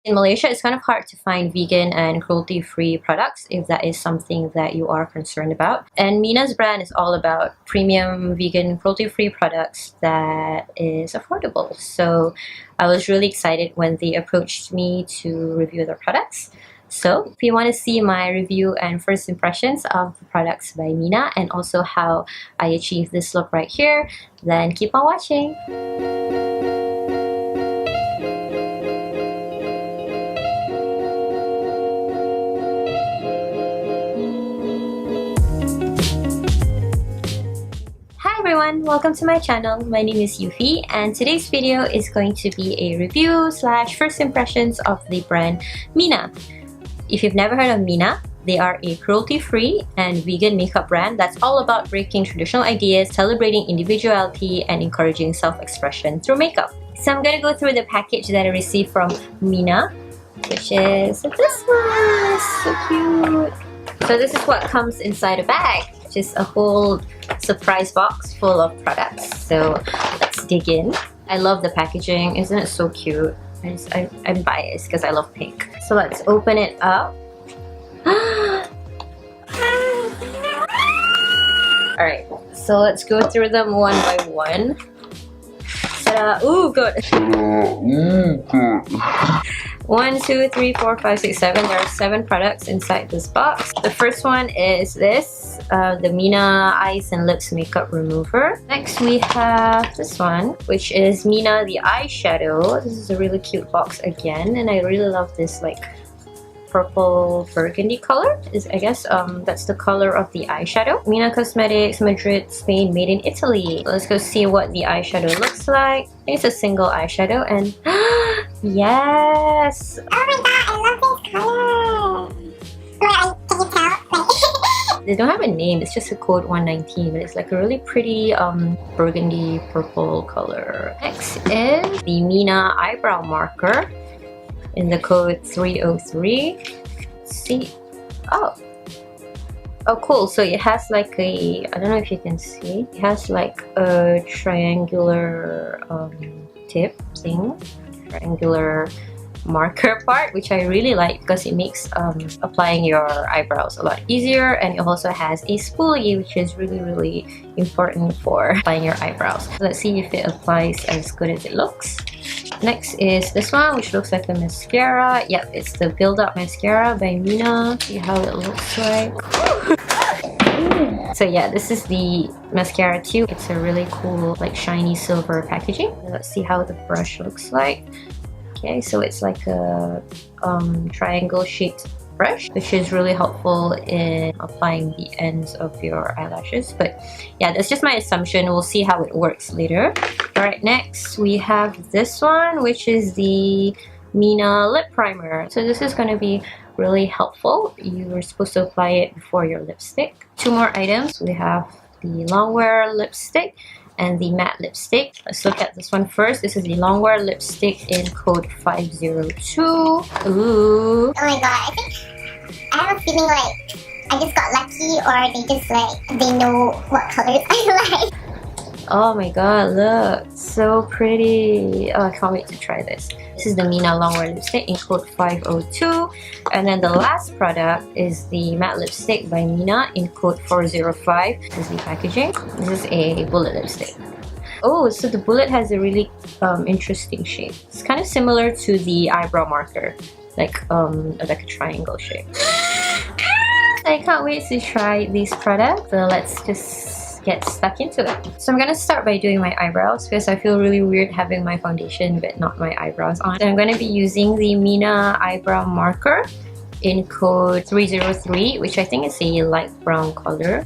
In Malaysia, it's kind of hard to find vegan and cruelty-free products if that is something that you are concerned about. And Mina's brand is all about premium vegan cruelty-free products that is affordable. So I was really excited when they approached me to review their products. So if you want to see my review and first impressions of the products by Mina and also how I achieved this look right here, then keep on watching. Hi everyone, welcome to my channel. My name is Yuffie and today's video is going to be a review slash first impressions of the brand Mina. If you've never heard of Mina, they are a cruelty-free and vegan makeup brand that's all about breaking traditional ideas, celebrating individuality, and encouraging self-expression through makeup. So I'm gonna go through the package that I received from Mina, which is this one. So cute. So this is what comes inside a bag, which is a whole surprise box full of products. So let's dig in. I love the packaging. Isn't it so cute? I'm biased because I love pink. So let's open it up. Alright, so let's go through them one by one. Ta-da! Ooh, good! 1, 2, 3, 4, 5, 6, 7. There are 7 products inside this box. The first one is this, the Mina Eyes and Lips Makeup Remover. Next we have this one, which is Mina the Eyeshadow. This is a really cute box again, and I really love this like purple burgundy color. I guess that's the color of the eyeshadow. Mina Cosmetics, Madrid, Spain, made in Italy. Let's go see what the eyeshadow looks like. I think it's a single eyeshadow and yes! Oh my god, I love this color! Wait, can you tell? They don't have a name, it's just a code 119, but it's like a really pretty burgundy purple color. Next is the Mina Eyebrow Marker in the code 303. Let's see. Oh, cool. So it has like a, I don't know if you can see, it has like a triangular tip thing, triangular marker part, which I really like because it makes applying your eyebrows a lot easier, and it also has a spoolie, which is really important for applying your eyebrows. So let's see if it applies as good as it looks. Next is this one, which looks like a mascara. Yep, it's the Build Up Mascara by Mina. See how it looks like. So yeah, this is the mascara tube. It's a really cool like shiny silver packaging. Let's see how the brush looks like. Okay, so it's like a triangle shaped brush, which is really helpful in applying the ends of your eyelashes. But yeah, that's just my assumption. We'll see how it works later. Alright, next we have this one, which is the Mina Lip Primer. So this is going to be really helpful. You're supposed to apply it before your lipstick. 2 more items. We have the Longwear Lipstick and the matte lipstick. Let's look at this one first. This is the Longwear Lipstick in code 502. Ooh. Oh my god, I think I have a feeling like I just got lucky, or they just like, they know what colors I like. Oh my god, look, so pretty. Oh, I can't wait to try this. This is the Mina Longwear Lipstick in code 502. And then the last product is the matte lipstick by Mina in code 405. This is the packaging. This is a bullet lipstick. Oh, so the bullet has a really interesting shape. It's kind of similar to the eyebrow marker, like a triangle shape. I can't wait to try these products. So let's just get stuck into it. So I'm gonna start by doing my eyebrows because I feel really weird having my foundation but not my eyebrows on. So I'm gonna be using the Mina Eyebrow Marker in code 303, which I think is a light brown color.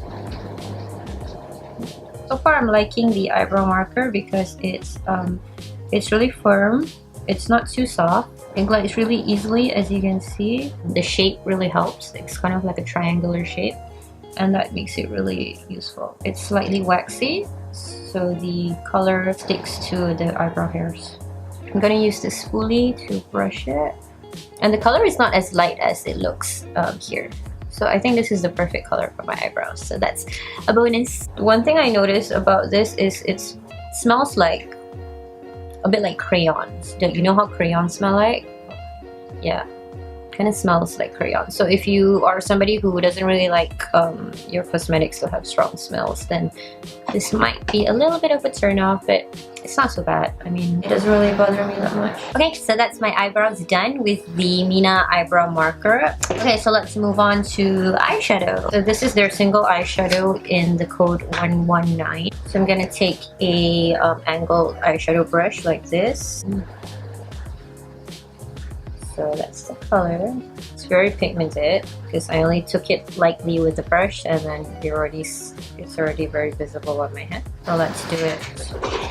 So far I'm liking the eyebrow marker because it's really firm. It's not too soft. It glides really easily, as you can see. The shape really helps. It's kind of like a triangular shape, and that makes it really useful. It's slightly waxy, so the color sticks to the eyebrow hairs. I'm gonna use the spoolie to brush it, and the color is not as light as it looks here. So I think this is the perfect color for my eyebrows, so that's a bonus. One thing I noticed about this is it smells like a bit like crayons. You know how crayons smell like? Yeah, kind of smells like crayon. So if you are somebody who doesn't really like your cosmetics to have strong smells, then this might be a little bit of a turn off, but it's not so bad. I mean, it doesn't really bother me that much. Okay, so that's my eyebrows done with the Mina eyebrow marker. Okay, so let's move on to eyeshadow. So this is their single eyeshadow in the code 119. So I'm gonna take a angled eyeshadow brush like this. So that's the color. It's very pigmented because I only took it lightly with the brush, and then it's already very visible on my hand. So let's do it.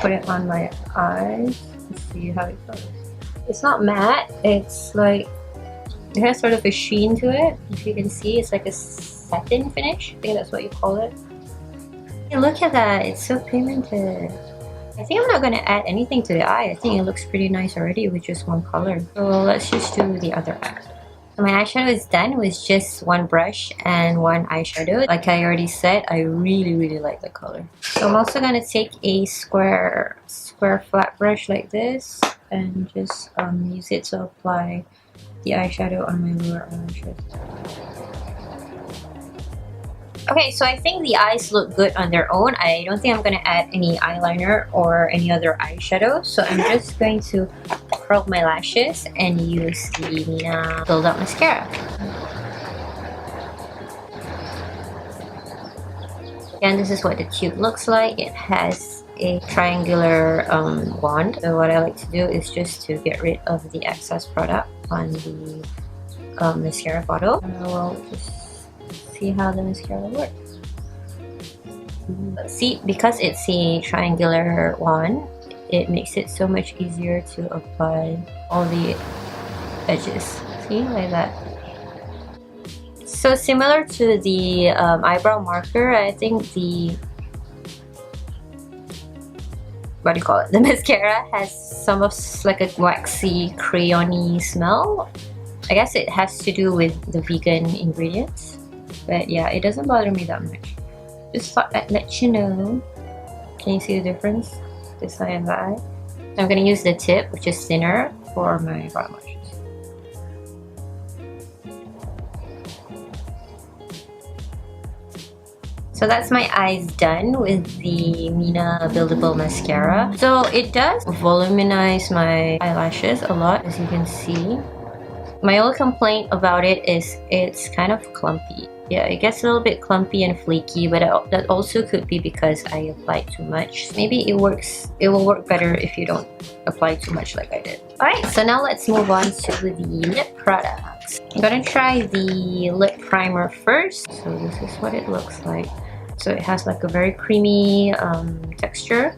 Put it on my eyes and see how it goes. It's not matte. It's like it has sort of a sheen to it. If you can see, it's like a satin finish. I think that's what you call it. Hey, look at that. It's so pigmented. I think I'm not going to add anything to the eye. I think it looks pretty nice already with just one color. So let's just do the other eye. So my eyeshadow is done with just one brush and one eyeshadow. Like I already said, I really like the color. So I'm also going to take a square flat brush like this and just use it to apply the eyeshadow on my lower eyelashes. Okay, so I think the eyes look good on their own. I don't think I'm going to add any eyeliner or any other eyeshadow. So I'm just going to curl my lashes and use the Mina Build Up Mascara. And this is what the tube looks like. It has a triangular wand. So what I like to do is just to get rid of the excess product on the mascara bottle. And I will just see how the mascara works. See, because it's a triangular one, it makes it so much easier to apply all the edges. See, like that. So similar to the eyebrow marker, I think the what do you call it? The mascara has some of like a waxy, crayony smell. I guess it has to do with the vegan ingredients. But yeah, it doesn't bother me that much. Just thought I'd let you know. Can you see the difference? This side and that eye. So I'm going to use the tip, which is thinner, for my bottom lashes. So that's my eyes done with the Mina Buildable Mascara. So it does voluminize my eyelashes a lot, as you can see. My only complaint about it is it's kind of clumpy. Yeah, it gets a little bit clumpy and flaky, but that also could be because I applied too much. Maybe it will work better if you don't apply too much like I did. Alright, so now let's move on to the lip products. I'm gonna try the lip primer first. So this is what it looks like. So it has like a very creamy texture.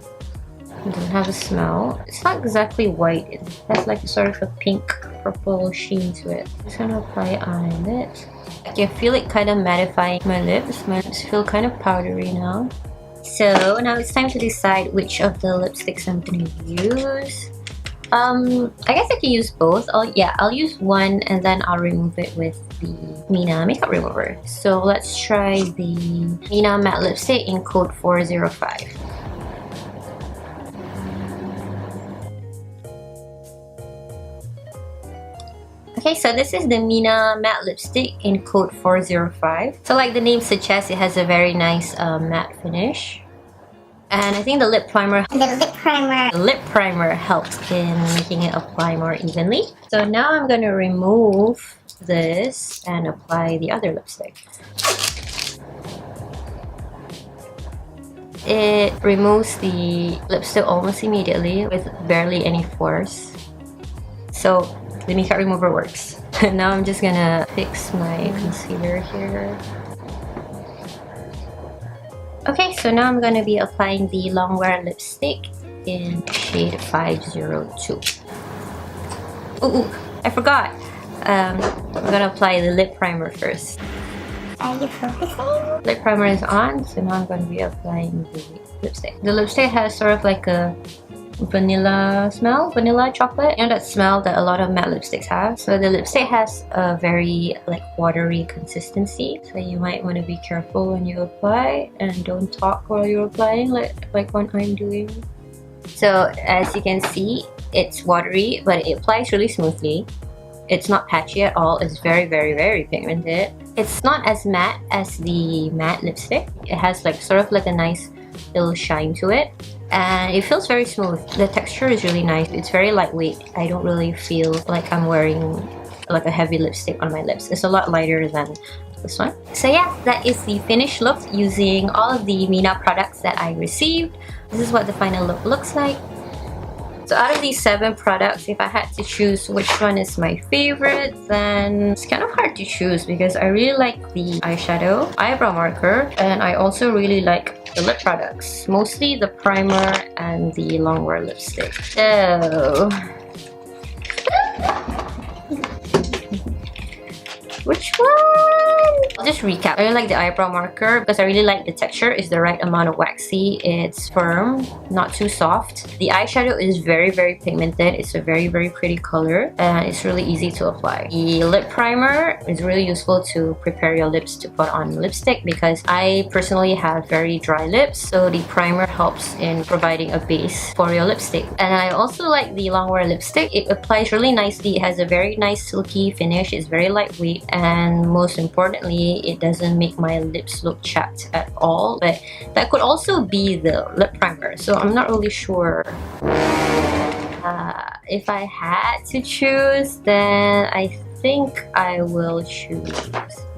It doesn't have a smell. It's not exactly white. It has like a sort of a pink purple sheen to it. I'm just gonna apply it on my lips. I can feel it kind of mattifying my lips. My lips feel kind of powdery now. So now it's time to decide which of the lipsticks I'm gonna use. I guess I can use both. I'll use one and then I'll remove it with the Mina makeup remover. So let's try the Mina matte lipstick in code 405. Okay, so this is the Mina matte lipstick in code 405. So like the name suggests, it has a very nice matte finish. And I think the lip primer helps in making it apply more evenly. So now I'm going to remove this and apply the other lipstick. It removes the lipstick almost immediately with barely any force. So the makeup remover works. Now I'm just gonna fix my concealer here. Okay, so now I'm gonna be applying the Longwear Lipstick in shade 502. Ooh, I forgot. I'm gonna apply the lip primer first. Are you focusing? Lip primer is on, so now I'm gonna be applying the lipstick. The lipstick has sort of like a vanilla smell, vanilla chocolate, and that smell that a lot of matte lipsticks have. So the lipstick has a very like watery consistency, so you might want to be careful when you apply and don't talk while you're applying like what I'm doing. So as you can see, it's watery, but it applies really smoothly. It's not patchy at all. It's very, very, very pigmented. It's not as matte as the matte lipstick. It has like sort of like a nice little shine to it, and it feels very smooth. The texture is really nice. It's very lightweight. I don't really feel like I'm wearing like a heavy lipstick on my lips. It's a lot lighter than this one. So yeah, that is the finished look using all of the Mina products that I received. This is what the final look looks like. So out of these 7 products, if I had to choose which one is my favorite, then it's kind of hard to choose because I really like the eyeshadow, eyebrow marker, and I also really like the lip products. Mostly the primer and the Longwear lipstick. So which one? I'll just recap. I really like the eyebrow marker because I really like the texture. It's the right amount of waxy. It's firm, not too soft. The eyeshadow is very, very pigmented. It's a very, very pretty color and it's really easy to apply. The lip primer is really useful to prepare your lips to put on lipstick because I personally have very dry lips, so the primer helps in providing a base for your lipstick. And I also like the Longwear lipstick. It applies really nicely. It has a very nice silky finish. It's very lightweight, and most importantly, it doesn't make my lips look chapped at all. But that could also be the lip primer, so I'm not really sure. If I had to choose, then I think I will choose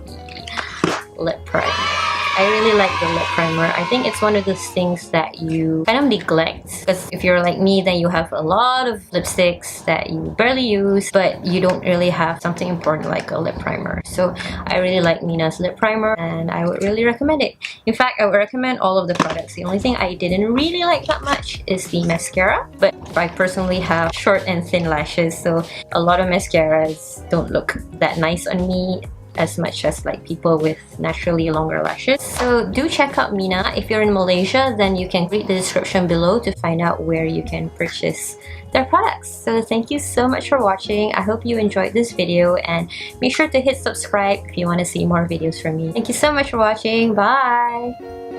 the lip primer. I really like the lip primer. I think it's one of those things that you kind of neglect, because if you're like me, then you have a lot of lipsticks that you barely use, but you don't really have something important like a lip primer. So I really like Mina's lip primer and I would really recommend it. In fact, I would recommend all of the products. The only thing I didn't really like that much is the mascara, but I personally have short and thin lashes, so a lot of mascaras don't look that nice on me as much as like people with naturally longer lashes. So do check out Mina. If you're in Malaysia, then you can read the description below to find out where you can purchase their products. So thank you so much for watching. I hope you enjoyed this video and make sure to hit subscribe if you want to see more videos from me. Thank you so much for watching. Bye!